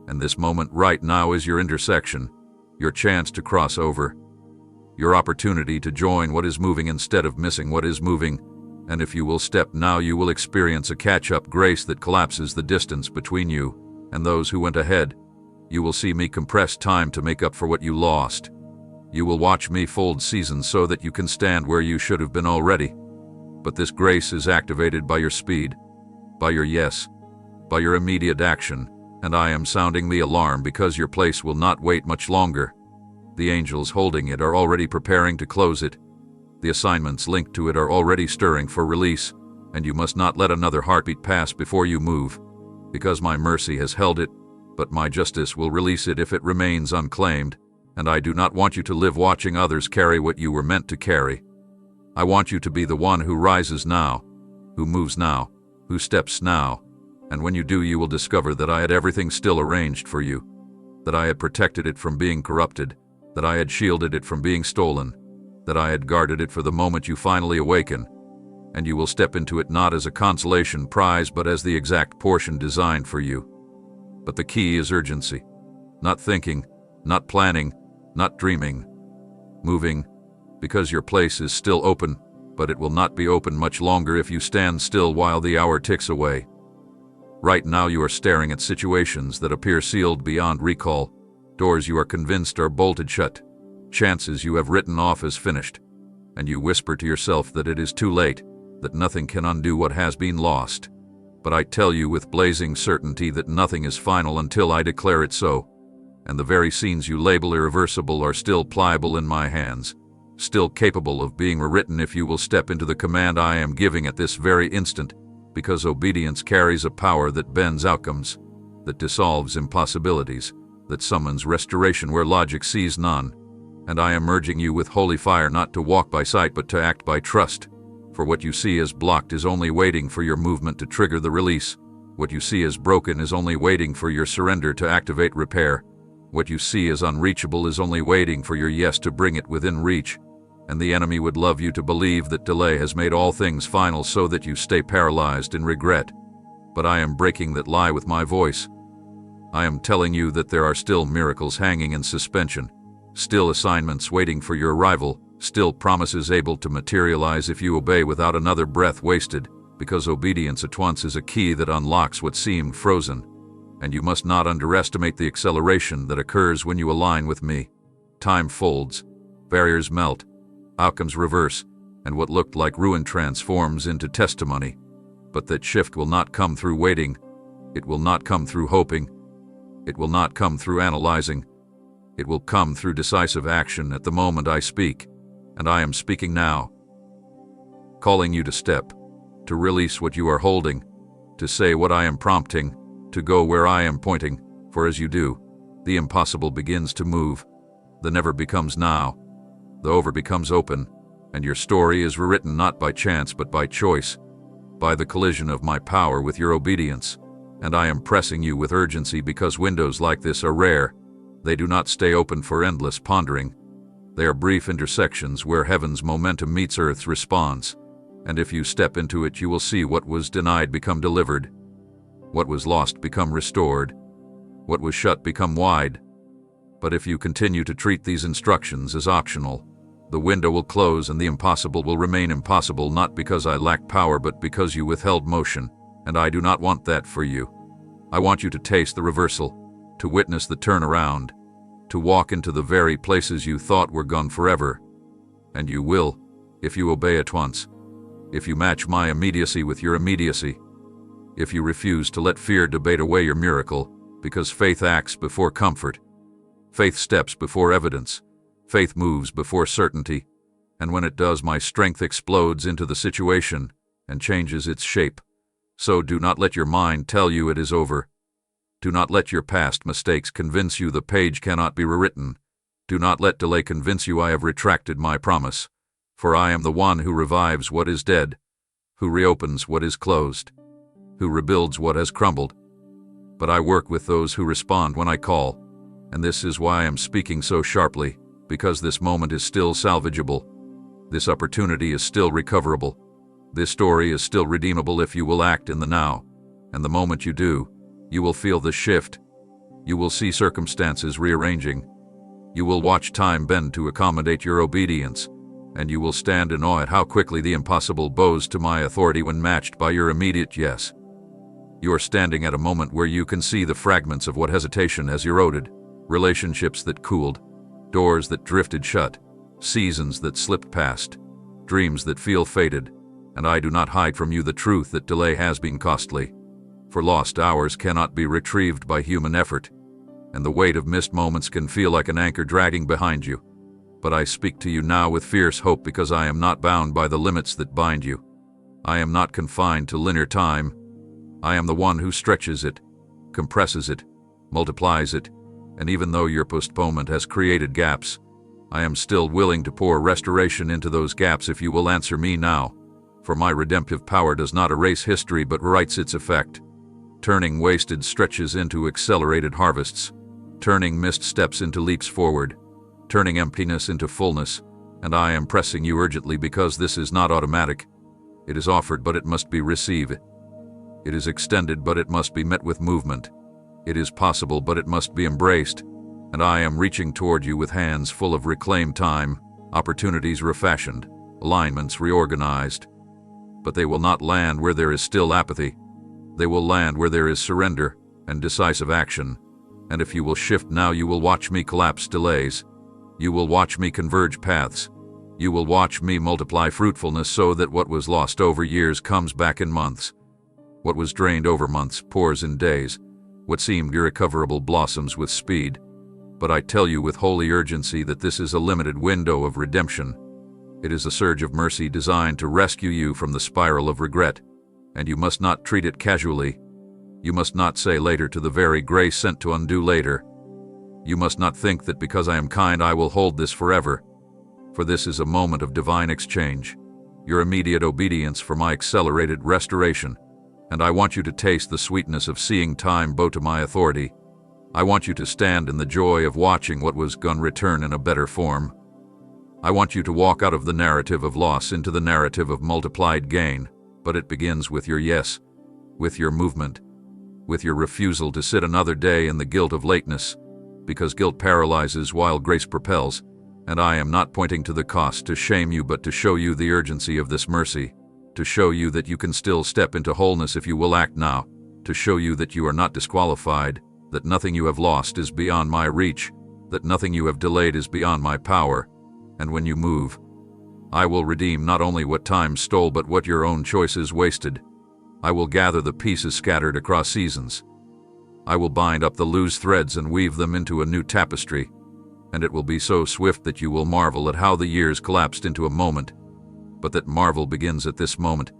And this moment right now is your intersection, your chance to cross over, your opportunity to join what is moving instead of missing what is moving. And if you will step now, you will experience a catch-up grace that collapses the distance between you and those who went ahead. You will see me compress time to make up for what you lost. You will watch me fold seasons so that you can stand where you should have been already. But this grace is activated by your speed, by your yes, by your immediate action, and I am sounding the alarm because your place will not wait much longer. The angels holding it are already preparing to close it. The assignments linked to it are already stirring for release, and you must not let another heartbeat pass before you move. because my mercy has held it, but my justice will release it if it remains unclaimed, and I do not want you to live watching others carry what you were meant to carry. I want you to be the one who rises now, who moves now, who steps now, and when you do, you will discover that I had everything still arranged for you, that I had protected it from being corrupted, that I had shielded it from being stolen, that I had guarded it for the moment you finally awaken, and you will step into it not as a consolation prize but as the exact portion designed for you. But the key is urgency. Not thinking, not planning, not dreaming. Moving, because your place is still open, but it will not be open much longer if you stand still while the hour ticks away. Right now you are staring at situations that appear sealed beyond recall, doors you are convinced are bolted shut, chances you have written off as finished, and you whisper to yourself that it is too late, that nothing can undo what has been lost. But I tell you with blazing certainty that nothing is final until I declare it so, and the very scenes you label irreversible are still pliable in my hands, still capable of being rewritten if you will step into the command I am giving at this very instant, because obedience carries a power that bends outcomes, that dissolves impossibilities, that summons restoration where logic sees none. And I am urging you with holy fire not to walk by sight but to act by trust, for what you see as blocked is only waiting for your movement to trigger the release. What you see as broken is only waiting for your surrender to activate repair. What you see as unreachable is only waiting for your yes to bring it within reach. And the enemy would love you to believe that delay has made all things final so that you stay paralyzed in regret. But I am breaking that lie with my voice. I am telling you that there are still miracles hanging in suspension, still assignments waiting for your arrival, still promises able to materialize if you obey without another breath wasted, because obedience at once is a key that unlocks what seemed frozen. And you must not underestimate the acceleration that occurs when you align with me. Time folds, barriers melt, outcomes reverse, and what looked like ruin transforms into testimony. But that shift will not come through waiting. It will not come through hoping. It will not come through analyzing. It will come through decisive action at the moment I speak, and I am speaking now. Calling you to step, to release what you are holding, to say what I am prompting, to go where I am pointing, for as you do, the impossible begins to move. The never becomes now. The over becomes open, and your story is rewritten not by chance but by choice, by the collision of my power with your obedience. And I am pressing you with urgency because windows like this are rare. They do not stay open for endless pondering. They are brief intersections where heaven's momentum meets earth's response, and if you step into it you will see what was denied become delivered, what was lost become restored, what was shut become wide. But if you continue to treat these instructions as optional, the window will close and the impossible will remain impossible, not because I lack power but because you withheld motion, and I do not want that for you. I want you to taste the reversal, to witness the turnaround, to walk into the very places you thought were gone forever. And you will, if you obey at once, if you match my immediacy with your immediacy, if you refuse to let fear debate away your miracle, because faith acts before comfort, faith steps before evidence, faith moves before certainty, and when it does, my strength explodes into the situation and changes its shape. So do not let your mind tell you it is over. Do not let your past mistakes convince you the page cannot be rewritten. Do not let delay convince you I have retracted my promise. For I am the one who revives what is dead, who reopens what is closed, who rebuilds what has crumbled. But I work with those who respond when I call, and this is why I am speaking so sharply, because this moment is still salvageable. This opportunity is still recoverable. This story is still redeemable if you will act in the now, and the moment you do, you will feel the shift. You will see circumstances rearranging. You will watch time bend to accommodate your obedience, and you will stand in awe at how quickly the impossible bows to my authority when matched by your immediate yes. You are standing at a moment where you can see the fragments of what hesitation has eroded, relationships that cooled, doors that drifted shut, seasons that slipped past, dreams that feel faded, and I do not hide from you the truth that delay has been costly. For lost hours cannot be retrieved by human effort, and the weight of missed moments can feel like an anchor dragging behind you. But I speak to you now with fierce hope because I am not bound by the limits that bind you. I am not confined to linear time. I am the one who stretches it, compresses it, multiplies it, and even though your postponement has created gaps, I am still willing to pour restoration into those gaps if you will answer me now. For my redemptive power does not erase history but writes its effect, turning wasted stretches into accelerated harvests, turning missed steps into leaps forward, turning emptiness into fullness, and I am pressing you urgently because this is not automatic. It is offered, but it must be received. It is extended, but it must be met with movement. It is possible, but it must be embraced. And I am reaching toward you with hands full of reclaimed time, opportunities refashioned, alignments reorganized. But they will not land where there is still apathy. They will land where there is surrender and decisive action. And if you will shift now, you will watch me collapse delays. You will watch me converge paths. You will watch me multiply fruitfulness so that what was lost over years comes back in months. What was drained over months pours in days. What seemed irrecoverable blossoms with speed. But I tell you with holy urgency that this is a limited window of redemption. It is a surge of mercy designed to rescue you from the spiral of regret, and you must not treat it casually. You must not say later to the very grace sent to undo later. You must not think that because I am kind I will hold this forever, for this is a moment of divine exchange, your immediate obedience for my accelerated restoration, and I want you to taste the sweetness of seeing time bow to my authority. I want you to stand in the joy of watching what was gone return in a better form. I want you to walk out of the narrative of loss into the narrative of multiplied gain, but it begins with your yes, with your movement, with your refusal to sit another day in the guilt of lateness, because guilt paralyzes while grace propels, and I am not pointing to the cost to shame you but to show you the urgency of this mercy, to show you that you can still step into wholeness if you will act now, to show you that you are not disqualified, that nothing you have lost is beyond my reach, that nothing you have delayed is beyond my power. And when you move, I will redeem not only what time stole but what your own choices wasted. I will gather the pieces scattered across seasons. I will bind up the loose threads and weave them into a new tapestry, and it will be so swift that you will marvel at how the years collapsed into a moment, but that marvel begins at this moment,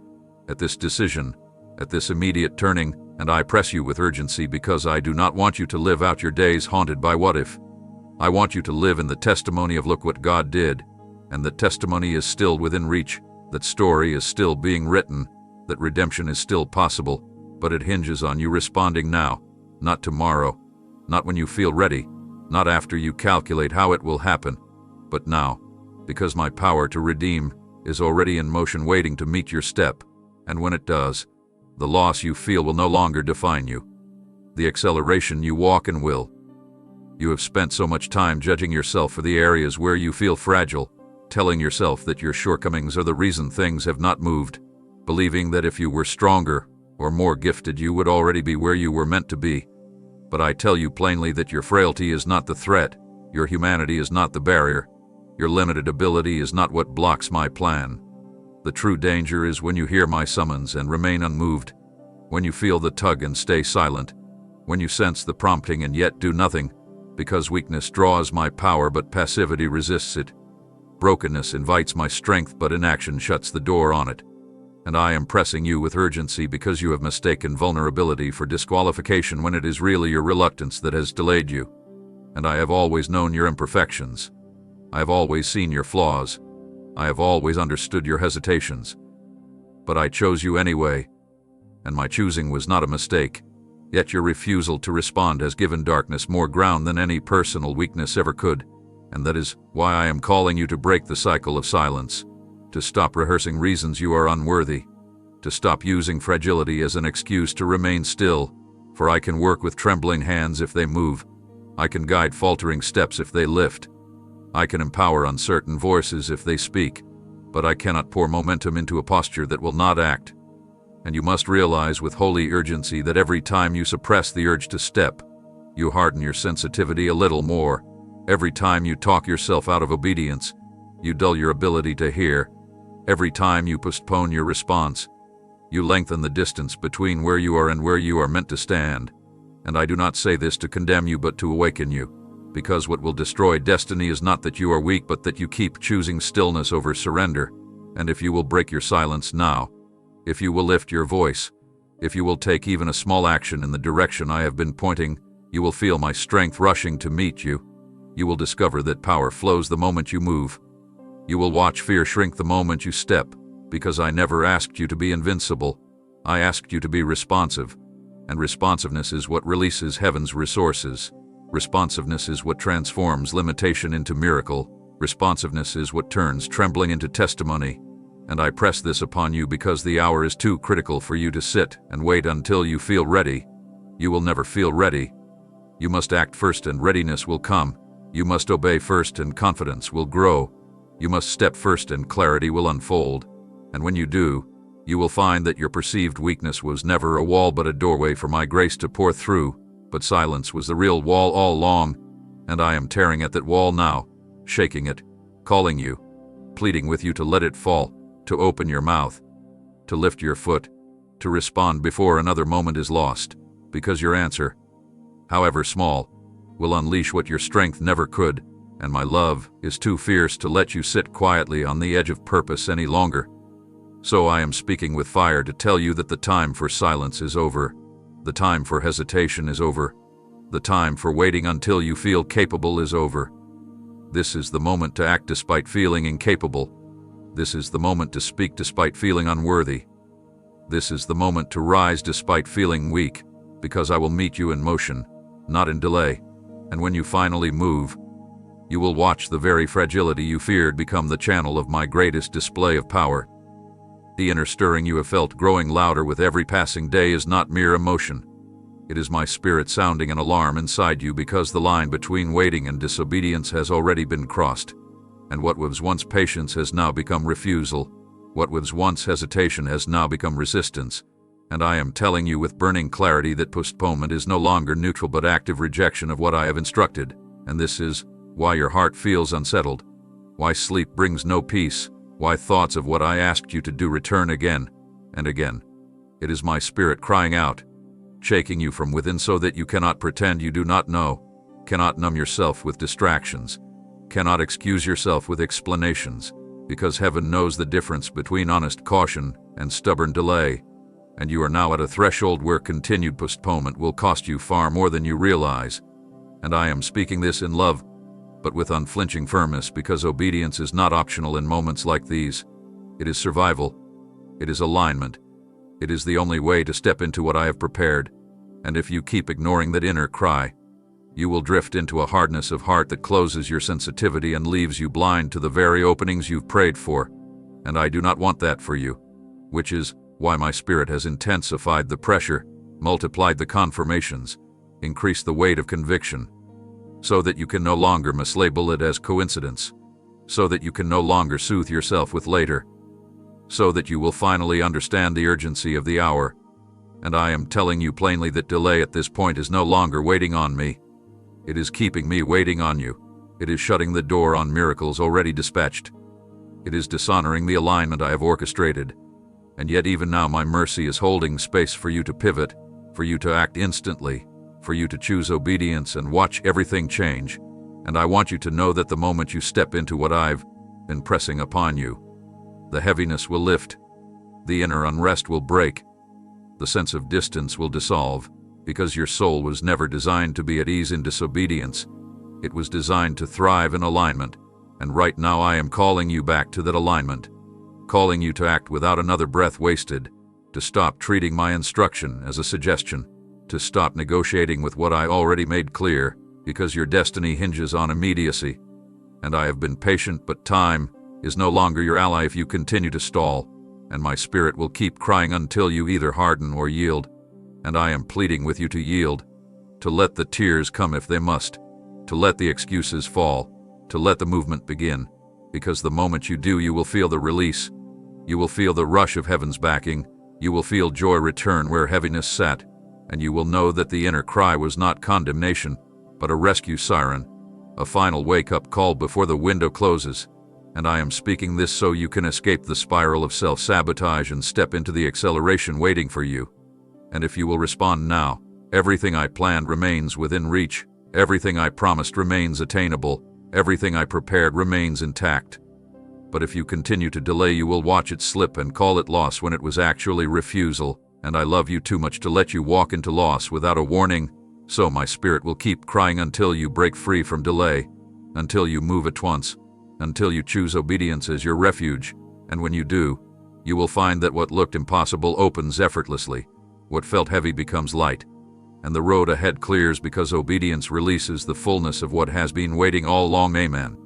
at this decision, at this immediate turning, and I press you with urgency because I do not want you to live out your days haunted by what if. I want you to live in the testimony of look what God did, and that testimony is still within reach, that story is still being written, that redemption is still possible, but it hinges on you responding now, not tomorrow, not when you feel ready, not after you calculate how it will happen, but now, because my power to redeem is already in motion waiting to meet your step, and when it does, the loss you feel will no longer define you. The acceleration you walk in will. You have spent so much time judging yourself for the areas where you feel fragile, telling yourself that your shortcomings are the reason things have not moved, believing that if you were stronger or more gifted you would already be where you were meant to be. But I tell you plainly that your frailty is not the threat, your humanity is not the barrier, your limited ability is not what blocks my plan. The true danger is when you hear my summons and remain unmoved, when you feel the tug and stay silent, when you sense the prompting and yet do nothing, because weakness draws my power but passivity resists it. Brokenness invites my strength but inaction shuts the door on it. And I am pressing you with urgency because you have mistaken vulnerability for disqualification when it is really your reluctance that has delayed you. And I have always known your imperfections. I have always seen your flaws. I have always understood your hesitations. But I chose you anyway, and my choosing was not a mistake. Yet your refusal to respond has given darkness more ground than any personal weakness ever could, and that is why I am calling you to break the cycle of silence, to stop rehearsing reasons you are unworthy, to stop using fragility as an excuse to remain still, for I can work with trembling hands if they move, I can guide faltering steps if they lift, I can empower uncertain voices if they speak, but I cannot pour momentum into a posture that will not act. And you must realize with holy urgency that every time you suppress the urge to step, you harden your sensitivity a little more. Every time you talk yourself out of obedience, you dull your ability to hear. Every time you postpone your response, you lengthen the distance between where you are and where you are meant to stand. And I do not say this to condemn you but to awaken you, because what will destroy destiny is not that you are weak but that you keep choosing stillness over surrender. And if you will break your silence now, if you will lift your voice, If you will take even a small action in the direction I have been pointing, you will feel my strength rushing to meet you. You will discover that power flows the moment you move. You will watch fear shrink the moment you step, because I never asked you to be invincible. I asked you to be responsive, and responsiveness is what releases heaven's resources. Responsiveness is what transforms limitation into miracle. Responsiveness is what turns trembling into testimony. And I press this upon you because the hour is too critical for you to sit and wait until you feel ready. You will never feel ready. You must act first and readiness will come. You must obey first and confidence will grow. You must step first and clarity will unfold. And when you do, you will find that your perceived weakness was never a wall but a doorway for my grace to pour through. But silence was the real wall all along, and I am tearing at that wall now, shaking it, calling you, pleading with you to let it fall, to open your mouth, to lift your foot, to respond before another moment is lost, because your answer, however small, will unleash what your strength never could, and my love is too fierce to let you sit quietly on the edge of purpose any longer. So I am speaking with fire to tell you that the time for silence is over. The time for hesitation is over. The time for waiting until you feel capable is over. This is the moment to act despite feeling incapable. This is the moment to speak despite feeling unworthy. This is the moment to rise despite feeling weak, because I will meet you in motion, not in delay. And when you finally move, you will watch the very fragility you feared become the channel of my greatest display of power. The inner stirring you have felt growing louder with every passing day is not mere emotion. It is my spirit sounding an alarm inside you because the line between waiting and disobedience has already been crossed. And what was once patience has now become refusal. What was once hesitation has now become resistance. And I am telling you with burning clarity that postponement is no longer neutral but active rejection of what I have instructed. And this is why your heart feels unsettled, why sleep brings no peace, why thoughts of what I asked you to do return again and again. It is my spirit crying out, shaking you from within so that you cannot pretend you do not know, cannot numb yourself with distractions, cannot excuse yourself with explanations, because heaven knows the difference between honest caution and stubborn delay. And you are now at a threshold where continued postponement will cost you far more than you realize. And I am speaking this in love, but with unflinching firmness, because obedience is not optional in moments like these. It is survival. It is alignment. It is the only way to step into what I have prepared. And if you keep ignoring that inner cry, you will drift into a hardness of heart that closes your sensitivity and leaves you blind to the very openings you've prayed for. And I do not want that for you, which is why my spirit has intensified the pressure, multiplied the confirmations, increased the weight of conviction, so that you can no longer mislabel it as coincidence, so that you can no longer soothe yourself with later, so that you will finally understand the urgency of the hour. And I am telling you plainly that delay at this point is no longer waiting on me. It is keeping me waiting on you. It is shutting the door on miracles already dispatched. It is dishonoring the alignment I have orchestrated. And yet even now my mercy is holding space for you to pivot, for you to act instantly, for you to choose obedience and watch everything change. And I want you to know that the moment you step into what I've been pressing upon you, the heaviness will lift, the inner unrest will break, the sense of distance will dissolve, because your soul was never designed to be at ease in disobedience. It was designed to thrive in alignment. And right now I am calling you back to that alignment, calling you to act without another breath wasted, to stop treating my instruction as a suggestion, to stop negotiating with what I already made clear, because your destiny hinges on immediacy. And I have been patient, but time is no longer your ally if you continue to stall, and my spirit will keep crying until you either harden or yield. And I am pleading with you to yield, to let the tears come if they must, to let the excuses fall, to let the movement begin, because the moment you do, you will feel the release. You will feel the rush of heaven's backing. You will feel joy return where heaviness sat. And you will know that the inner cry was not condemnation, but a rescue siren, a final wake-up call before the window closes. And I am speaking this so you can escape the spiral of self-sabotage and step into the acceleration waiting for you. And if you will respond now, everything I planned remains within reach, everything I promised remains attainable, everything I prepared remains intact. But if you continue to delay, you will watch it slip and call it loss when it was actually refusal. and I love you too much to let you walk into loss without a warning. So my spirit will keep crying until you break free from delay, until you move at once, until you choose obedience as your refuge. And when you do, you will find that what looked impossible opens effortlessly, what felt heavy becomes light, and the road ahead clears because obedience releases the fullness of what has been waiting all along. Amen.